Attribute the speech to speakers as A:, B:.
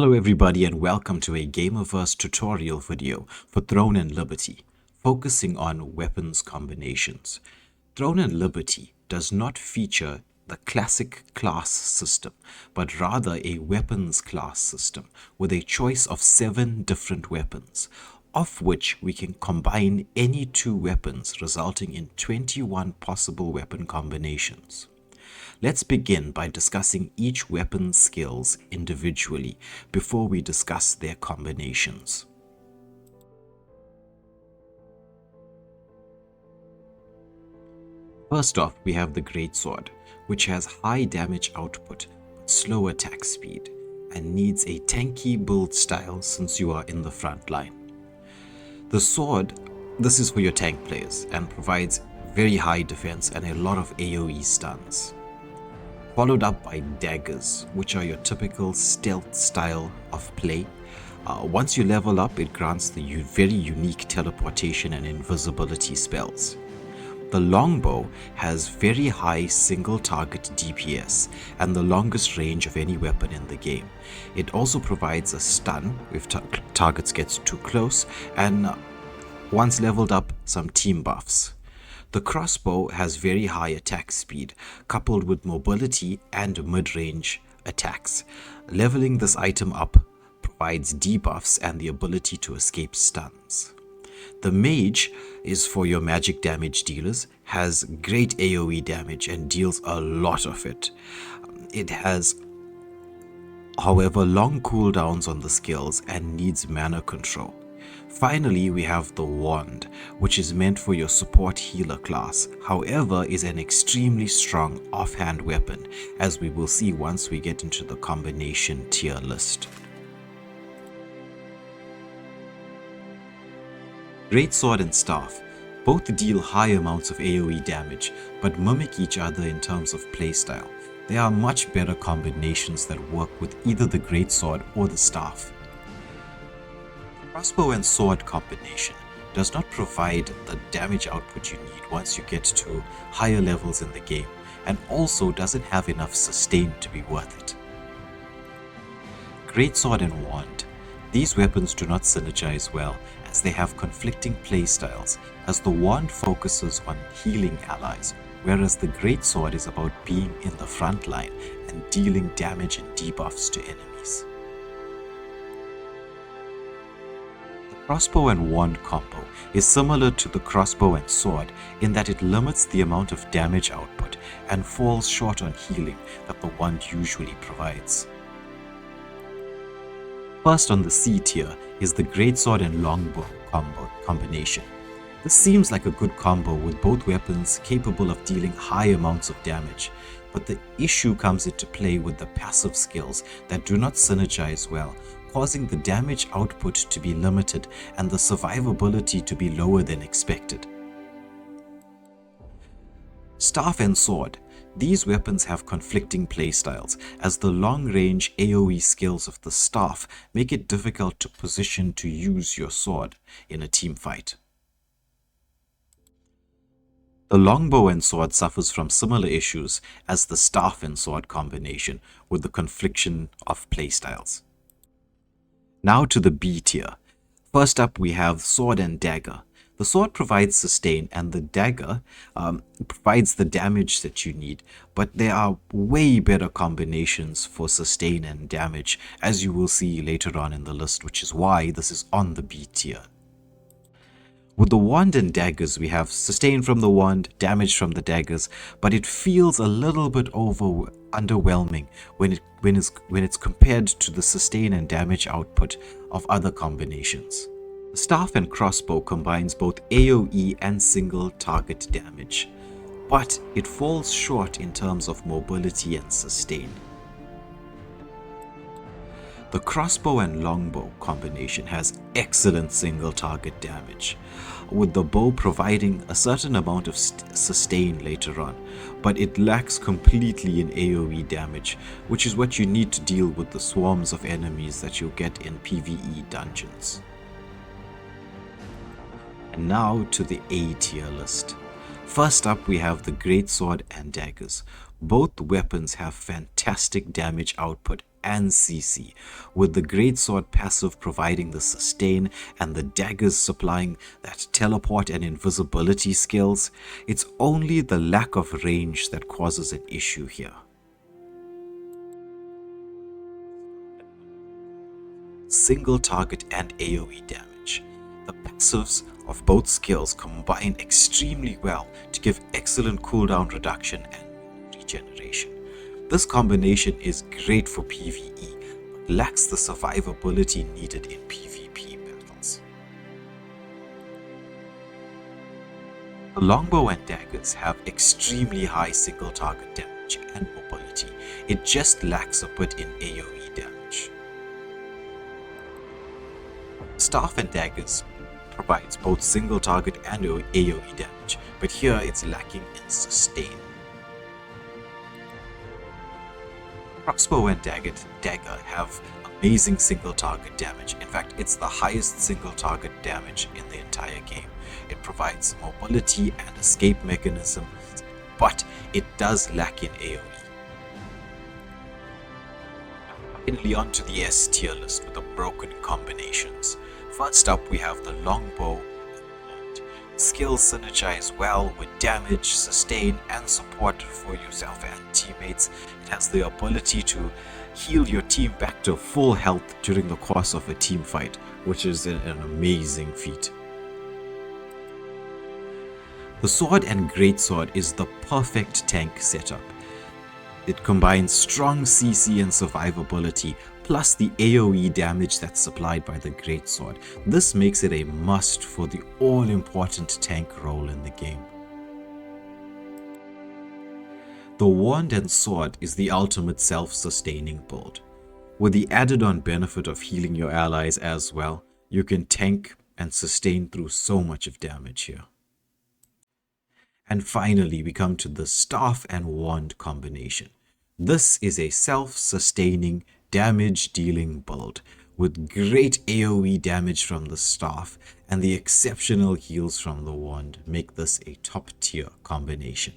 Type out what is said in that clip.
A: Hello everybody and welcome to a Gamerverse tutorial video for Throne and Liberty, focusing on weapons combinations. Throne and Liberty does not feature the classic class system, but rather a weapons class system with a choice of 7 different weapons, of which we can combine any 2 weapons, resulting in 21 possible weapon combinations. Let's begin by discussing each weapon's skills individually before we discuss their combinations. First off, we have the Greatsword, which has high damage output but slow attack speed and needs a tanky build style since you are in the front line. The sword, this is for your tank players and provides very high defense and a lot of AoE stuns. Followed up by daggers, which are your typical stealth style of play. Once you level up, it grants the very unique teleportation and invisibility spells. The longbow has very high single target DPS and the longest range of any weapon in the game. It also provides a stun if targets get too close, and once leveled up, some team buffs. The crossbow has very high attack speed, coupled with mobility and mid-range attacks. Leveling this item up provides debuffs and the ability to escape stuns. The mage is for your magic damage dealers, has great AoE damage and deals a lot of it. It has, however, long cooldowns on the skills and needs mana control. Finally, we have the Wand, which is meant for your support healer class, however is an extremely strong offhand weapon, as we will see once we get into the combination tier list. Greatsword and Staff both deal high amounts of AoE damage, but mimic each other in terms of playstyle. There are much better combinations that work with either the Greatsword or the Staff. Crossbow and sword combination does not provide the damage output you need once you get to higher levels in the game, and also doesn't have enough sustain to be worth it. Greatsword and Wand. These weapons do not synergize well as they have conflicting playstyles, as the Wand focuses on healing allies, whereas the Greatsword is about being in the front line and dealing damage and debuffs to enemies. Crossbow and Wand combo is similar to the crossbow and sword in that it limits the amount of damage output and falls short on healing that the wand usually provides. First on the C tier is the Greatsword and Longbow combination. This seems like a good combo with both weapons capable of dealing high amounts of damage, but the issue comes into play with the passive skills that do not synergize well, causing the damage output to be limited and the survivability to be lower than expected. Staff and Sword. These weapons have conflicting playstyles, as the long-range AoE skills of the staff make it difficult to position to use your sword in a team fight. The longbow and sword suffers from similar issues as the staff and sword combination, with the confliction of playstyles. Now to the B tier. First up we have Sword and Dagger. The sword provides sustain and the dagger provides the damage that you need, but there are way better combinations for sustain and damage, as you will see later on in the list, which is why this is on the B tier. With the wand and daggers, we have sustain from the wand, damage from the daggers, but it feels a little bit underwhelming when it's compared to the sustain and damage output of other combinations. The staff and crossbow combines both AoE and single target damage, but it falls short in terms of mobility and sustain. The crossbow and longbow combination has excellent single target damage, with the bow providing a certain amount of sustain later on, but it lacks completely in AoE damage, which is what you need to deal with the swarms of enemies that you'll get in PvE dungeons. And now to the A tier list. First up we have the Greatsword and Daggers. Both weapons have fantastic damage output and CC, with the greatsword passive providing the sustain and the daggers supplying that teleport and invisibility skills. It's only the lack of range that causes an issue here. Single target and AoE damage. The passives of both skills combine extremely well to give excellent cooldown reduction and regeneration. This combination is great for PvE, but lacks the survivability needed in PvP battles. The longbow and daggers have extremely high single target damage and mobility. It just lacks a bit in AoE damage. Staff and daggers provides both single target and AoE damage, but here it's lacking in sustain. Crossbow and dagger have amazing single target damage. In fact, it's the highest single target damage in the entire game. It provides mobility and escape mechanisms, but it does lack in AoE. Finally, onto the S tier list with the broken combinations. First up, we have the longbow and wand. Skills synergize well with damage, sustain, and support for yourself and teammates. It has the ability to heal your team back to full health during the course of a team fight, which is an amazing feat. The sword and greatsword is the perfect tank setup. It combines strong CC and survivability, plus the AoE damage that's supplied by the greatsword. This makes it a must for the all-important tank role in the game. The wand and sword is the ultimate self-sustaining build. With the added-on benefit of healing your allies as well, you can tank and sustain through so much of damage here. And finally, we come to the staff and wand combination. This is a self-sustaining, damage-dealing build with great AoE damage from the staff, and the exceptional heals from the wand make this a top-tier combination.